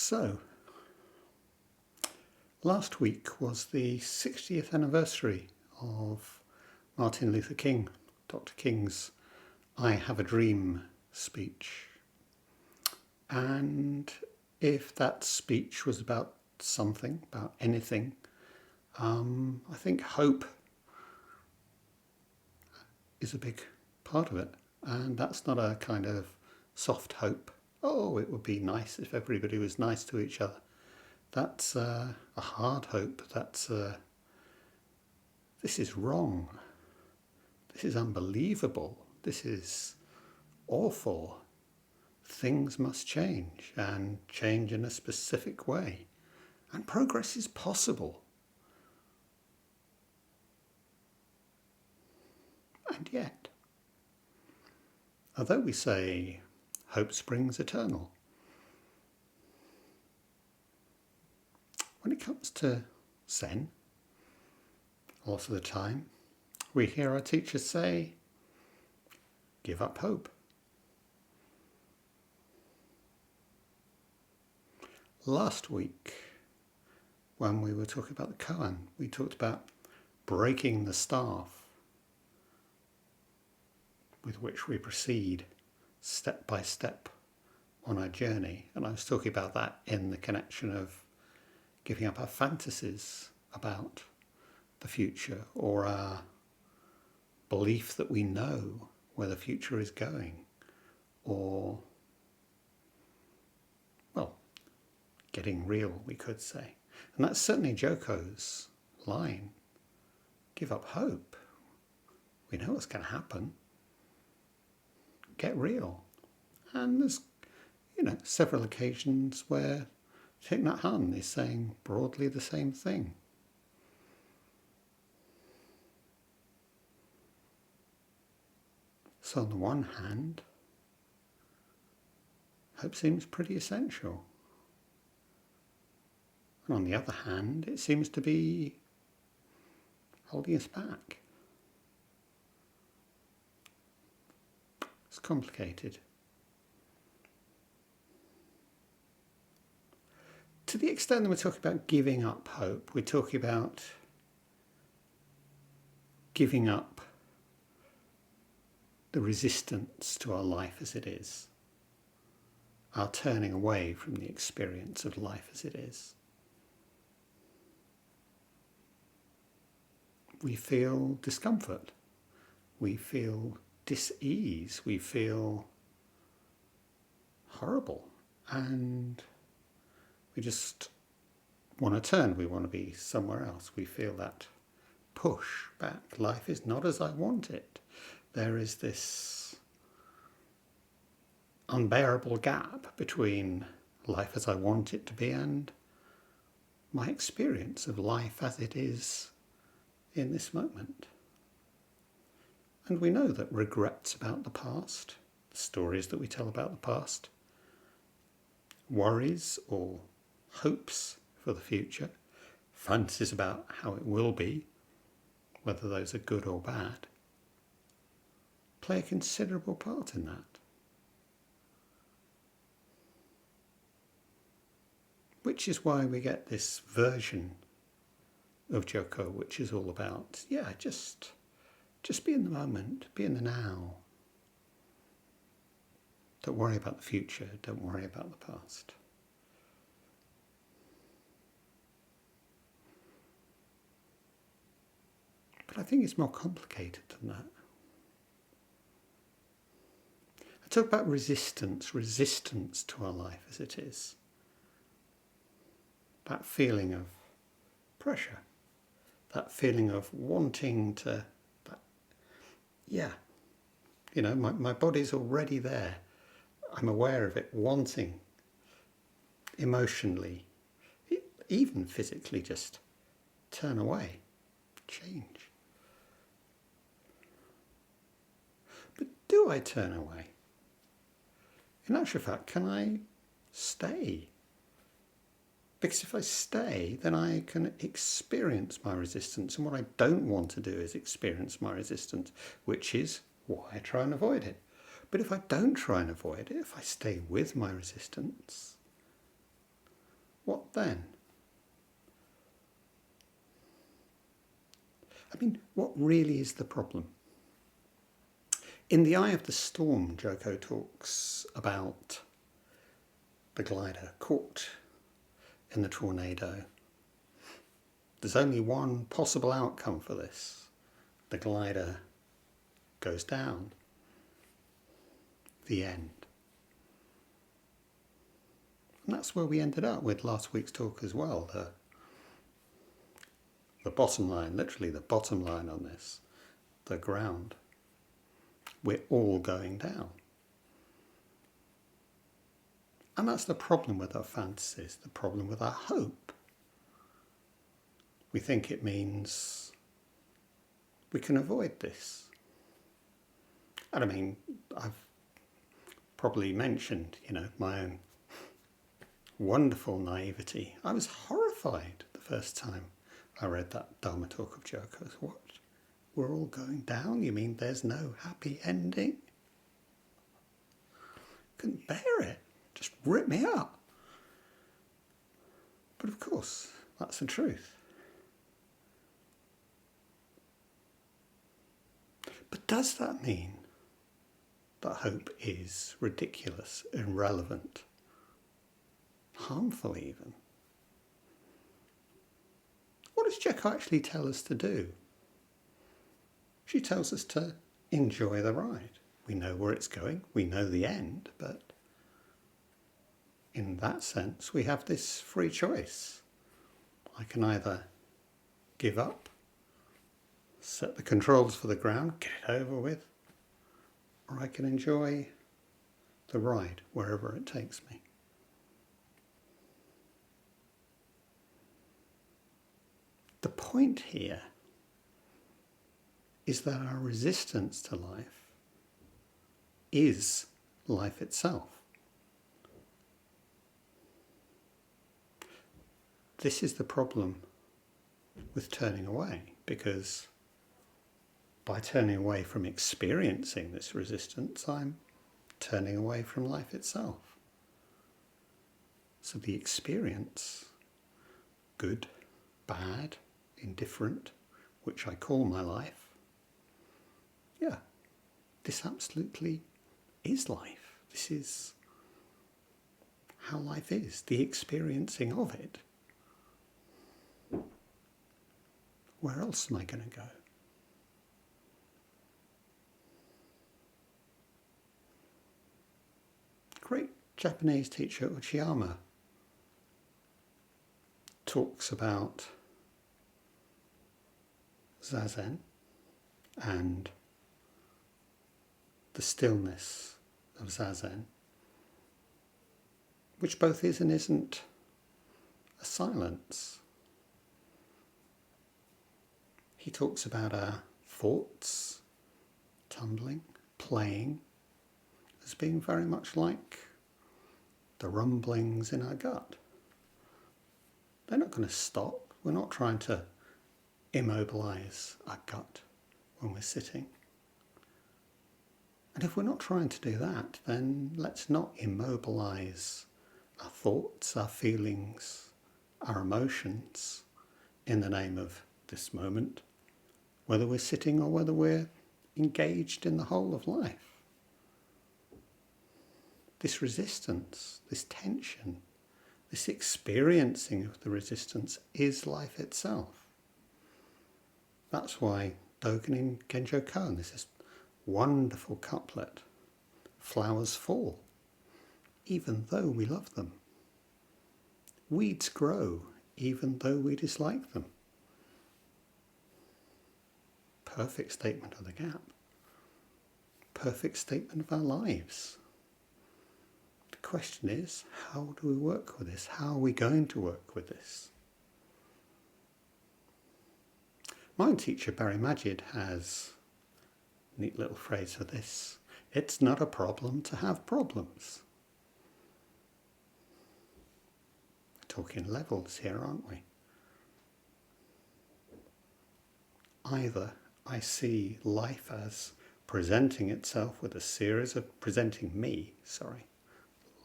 So, last week was the 60th anniversary of Martin Luther King, Dr. King's I Have a Dream speech. And if that speech was about something, about anything, I think hope is a big part of it. And that's not a kind of soft hope. Oh, it would be nice if everybody was nice to each other. That's a hard hope. This is wrong. This is unbelievable. This is awful. Things must change, and change in a specific way. And progress is possible. And yet, although we say hope springs eternal, when it comes to Zen, a lot of the time, we hear our teachers say, give up hope. Last week, when we were talking about the koan, we talked about breaking the staff with which we proceed step by step on our journey. And I was talking about that in the connection of giving up our fantasies about the future, or our belief that we know where the future is going, or, well, getting real, we could say. And that's certainly Joko's line. Give up hope. We know what's going to happen. Get real. And there's, several occasions where Thich Nhat Hanh is saying broadly the same thing. So on the one hand, hope seems pretty essential. And on the other hand, it seems to be holding us back. It's complicated. To the extent that we're talking about giving up hope, we're talking about giving up the resistance to our life as it is, our turning away from the experience of life as it is. We feel discomfort, we feel dis-ease, we feel horrible, and we just want to turn, we want to be somewhere else. We feel that push back. Life is not as I want it. There is this unbearable gap between life as I want it to be and my experience of life as it is in this moment. And we know that regrets about the past, the stories that we tell about the past, worries or hopes for the future, fantasies about how it will be, whether those are good or bad, play a considerable part in that. Which is why we get this version of Joko, which is all about, just be in the moment, be in the now. Don't worry about the future, don't worry about the past. But I think it's more complicated than that. I talk about resistance to our life as it is. That feeling of pressure, that feeling of wanting to, my body's already there. I'm aware of it, wanting emotionally, even physically, just turn away, change. But do I turn away? In actual fact, can I stay? Because if I stay, then I can experience my resistance. And what I don't want to do is experience my resistance, which is why I try and avoid it. But if I don't try and avoid it, if I stay with my resistance, what then? I mean, what really is the problem? In The Eye of the Storm, Joko talks about the glider caught in the tornado. There's only one possible outcome for this. The glider goes down. The end. And that's where we ended up with last week's talk as well. The bottom line, literally the bottom line on this, the ground. We're all going down. And that's the problem with our fantasies, the problem with our hope. We think it means we can avoid this. And I mean, I've probably mentioned, my own wonderful naivety. I was horrified the first time I read that Dharma talk of Joko's. What? We're all going down? You mean there's no happy ending? Couldn't bear it. Just rip me up. But of course, that's the truth. But does that mean that hope is ridiculous, irrelevant, harmful even? What does Joko actually tell us to do? She tells us to enjoy the ride. We know where it's going, we know the end, but in that sense we have this free choice. I can either give up, set the controls for the ground, get it over with, or I can enjoy the ride wherever it takes me. The point here is that our resistance to life is life itself. This is the problem with turning away, because by turning away from experiencing this resistance, I'm turning away from life itself. So the experience, good, bad, indifferent, which I call my life, this absolutely is life. This is how life is, the experiencing of it. Where else am I going to go? Great Japanese teacher Uchiyama talks about Zazen and the stillness of Zazen, which both is and isn't a silence. He talks about our thoughts tumbling, playing, as being very much like the rumblings in our gut. They're not going to stop. We're not trying to immobilize our gut when we're sitting. And if we're not trying to do that, then let's not immobilize our thoughts, our feelings, our emotions in the name of this moment, whether we're sitting or whether we're engaged in the whole of life. This resistance, this tension, this experiencing of the resistance is life itself. That's why Dogen in Genjo Koan, there's this wonderful couplet, flowers fall, even though we love them. Weeds grow, even though we dislike them. Perfect statement of the gap. Perfect statement of our lives. The question is, how do we work with this? How are we going to work with this? My own teacher, Barry Magid, has a neat little phrase for this. It's not a problem to have problems. We're talking levels here, aren't we? Either I see life as presenting itself with a series of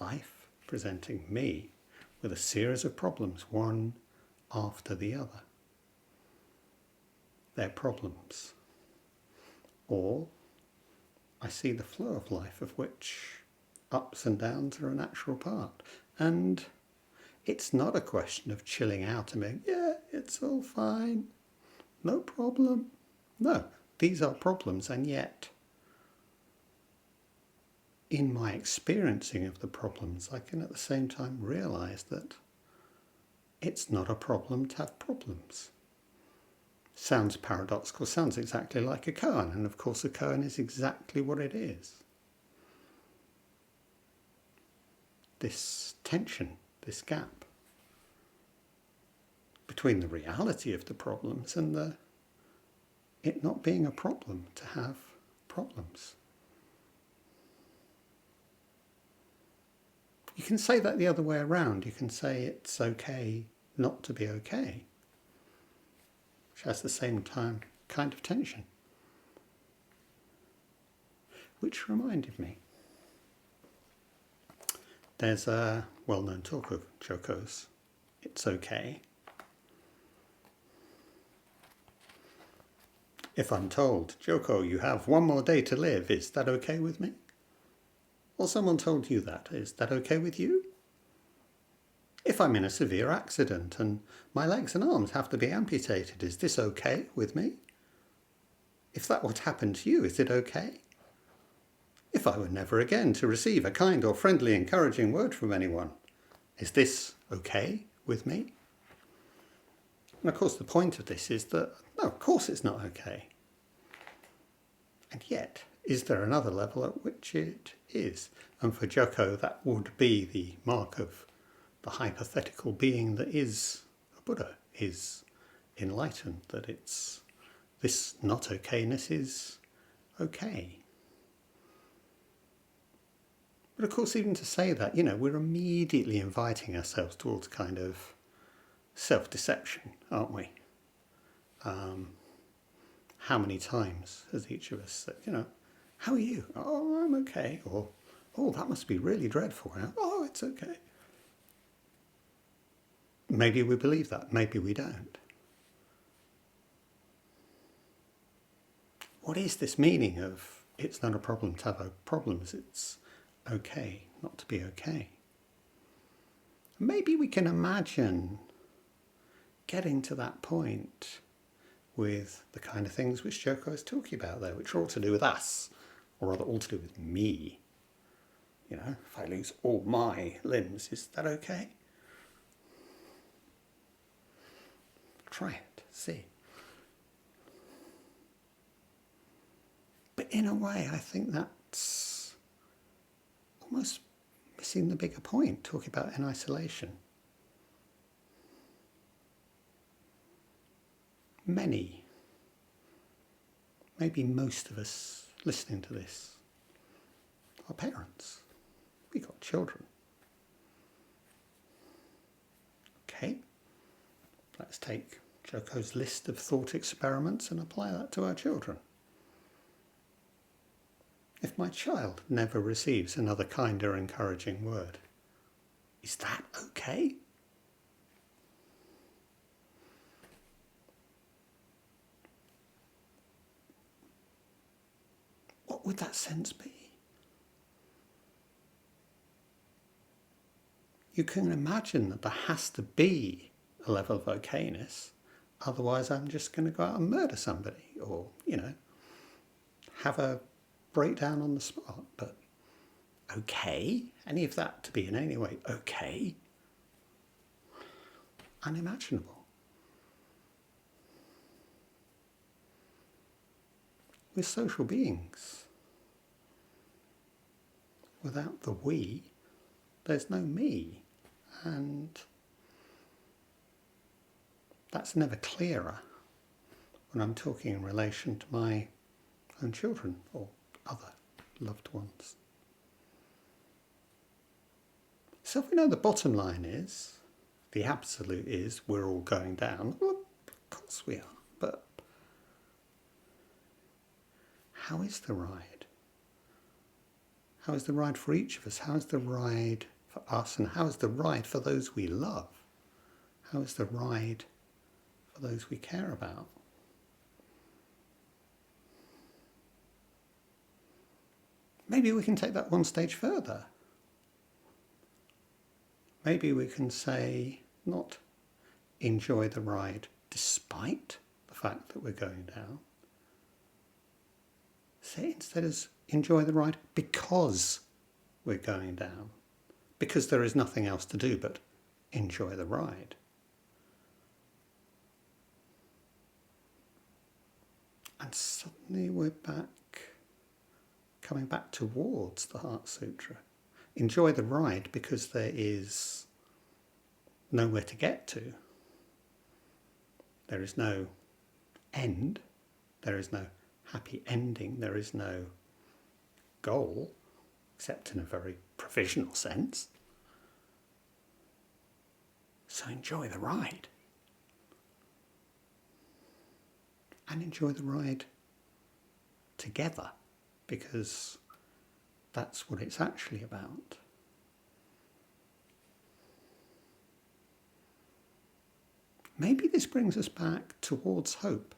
life presenting me with a series of problems, one after the other. They're problems. Or I see the flow of life, of which ups and downs are a natural part. And it's not a question of chilling out and being, yeah, it's all fine, no problem. No, these are problems, and yet in my experiencing of the problems, I can at the same time realise that it's not a problem to have problems. Sounds paradoxical, sounds exactly like a koan, and of course a koan is exactly what it is. This tension, this gap between the reality of the problems and it not being a problem to have problems. You can say that the other way around. You can say it's okay not to be okay, which has the same kind of tension. Which reminded me, there's a well-known talk of Joko's, it's okay. If I'm told, Joko, you have one more day to live, is that okay with me? Or someone told you that, is that okay with you? If I'm in a severe accident and my legs and arms have to be amputated, is this okay with me? If that would happen to you, is it okay? If I were never again to receive a kind or friendly encouraging word from anyone, is this okay with me? And of course the point of this is that, no, of course it's not okay. And yet, is there another level at which it is? And for Joko, that would be the mark of the hypothetical being that is a Buddha, is enlightened, that it's this not okayness is okay. But of course, even to say that, we're immediately inviting ourselves towards kind of self-deception, aren't we? How many times has each of us said, how are you? Oh, I'm okay. Or, oh, that must be really dreadful. Oh, it's okay. Maybe we believe that, maybe we don't. What is this meaning of it's not a problem to have problems, it's okay not to be okay? Maybe we can imagine getting to that point with the kind of things which Joko is talking about there, which are all to do with us, or rather all to do with me. If I lose all my limbs, is that okay? Try it, see. But in a way, I think that's almost missing the bigger point, talking about in isolation. Many, maybe most of us listening to this are parents. We've got children. Okay, let's take Joko's list of thought experiments and apply that to our children. If my child never receives another kind or encouraging word, is that okay? What would that sense be? You can imagine that there has to be a level of okayness, otherwise I'm just going to go out and murder somebody or, have a breakdown on the spot. But okay, any of that to be in any way okay? Unimaginable. We're social beings. Without the we, there's no me. And that's never clearer when I'm talking in relation to my own children or other loved ones. So if we know the bottom line is, the absolute is, we're all going down, well, of course we are, but how is the ride? How is the ride for each of us? How is the ride for us, and how is the ride for those we love? How is the ride for those we care about? Maybe we can take that one stage further. Maybe we can say, not enjoy the ride despite the fact that we're going down. Say instead as enjoy the ride because we're going down. Because there is nothing else to do but enjoy the ride. And suddenly we're coming back towards the Heart Sutra. Enjoy the ride because there is nowhere to get to. There is no end. There is no happy ending. There is no goal, except in a very provisional sense. So enjoy the ride. And enjoy the ride together, because that's what it's actually about. Maybe this brings us back towards hope,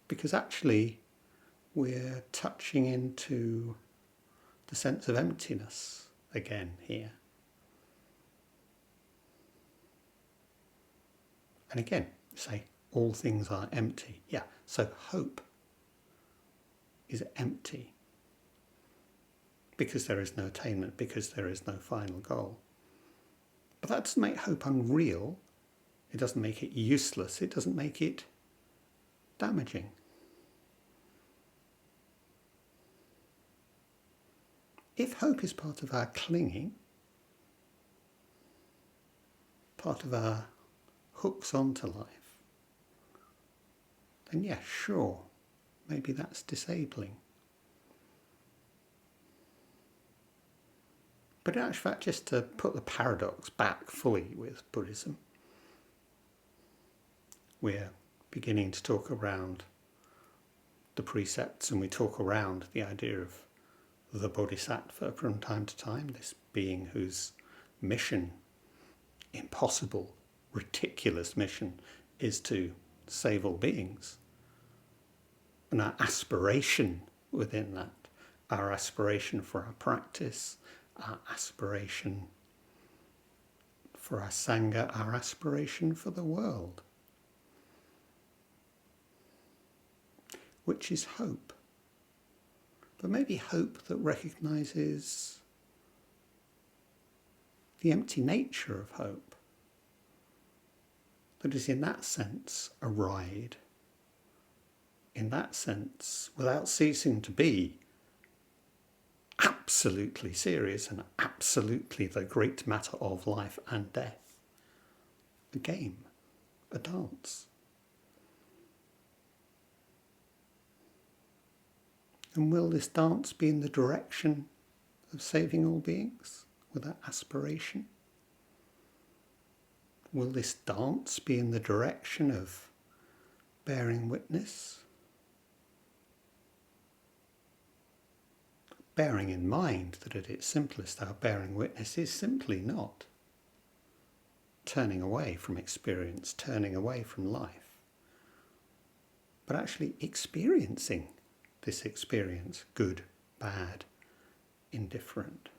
because actually we're touching into the sense of emptiness again here. And again, say all things are empty. Yeah, so hope is empty because there is no attainment, because there is no final goal. But that doesn't make hope unreal. It doesn't make it useless. It doesn't make it damaging. If hope is part of our clinging, part of our hooks onto life, then yeah, sure, maybe that's disabling. But in actual fact, just to put the paradox back fully with Buddhism, we're beginning to talk around the precepts, and we talk around the idea of the Bodhisattva from time to time, this being whose mission, impossible, ridiculous mission, is to save all beings. And our aspiration within that, our aspiration for our practice, our aspiration for our Sangha, our aspiration for the world, which is hope. But maybe hope that recognises the empty nature of hope, that is in that sense a ride, in that sense without ceasing to be absolutely serious and absolutely the great matter of life and death, a game, a dance. And will this dance be in the direction of saving all beings with that aspiration? Will this dance be in the direction of bearing witness? Bearing in mind that at its simplest, our bearing witness is simply not turning away from experience, turning away from life, but actually experiencing this experience, good, bad, indifferent.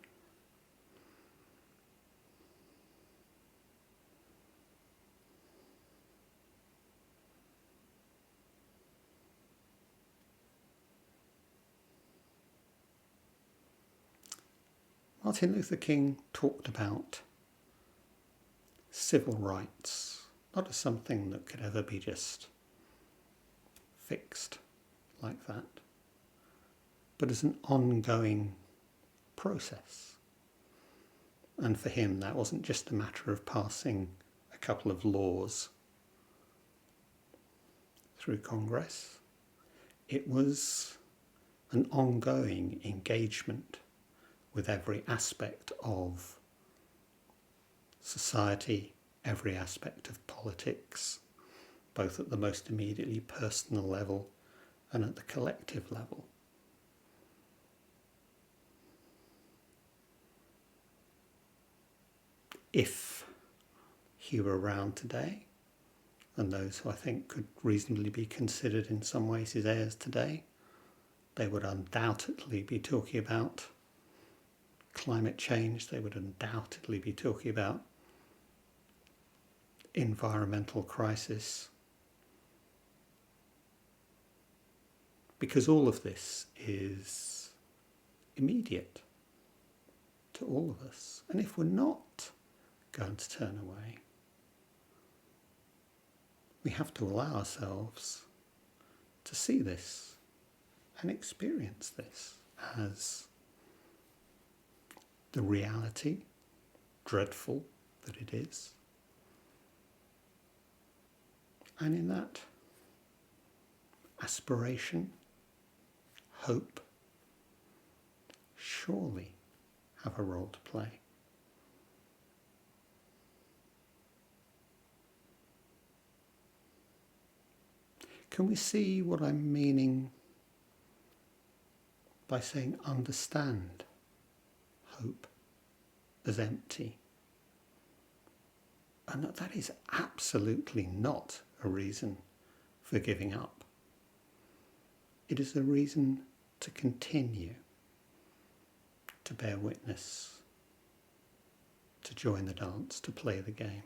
Martin Luther King talked about civil rights, not as something that could ever be just fixed like that, but as an ongoing process. And for him, that wasn't just a matter of passing a couple of laws through Congress. It was an ongoing engagement with every aspect of society, every aspect of politics, both at the most immediately personal level and at the collective level. if he were around today, and those who I think could reasonably be considered in some ways his heirs today, they would undoubtedly be talking about climate change. They would undoubtedly be talking about environmental crisis. Because all of this is immediate to all of us. And if we're not going to turn away, we have to allow ourselves to see this and experience this as the reality, dreadful that it is. And in that, aspiration, hope, surely have a role to play. Can we see what I'm meaning by saying understand hope as empty? And that is absolutely not a reason for giving up. It is a reason to continue, to bear witness, to join the dance, to play the game.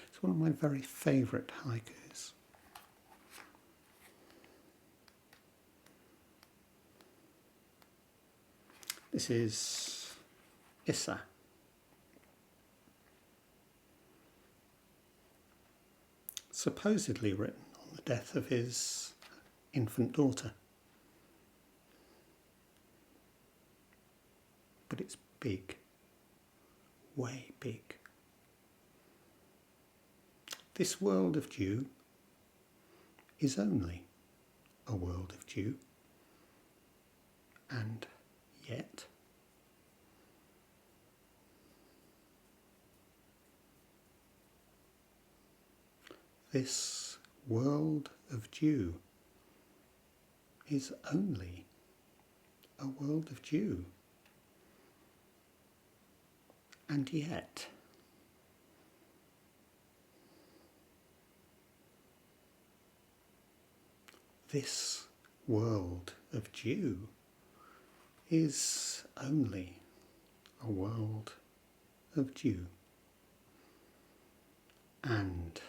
It's one of my very favourite haikus. This is Issa. Supposedly written on the death of his infant daughter. But it's big, way big. This world of dew is only a world of dew, and yet this world of dew is only a world of dew, and yet this world of dew is only a world of dew, and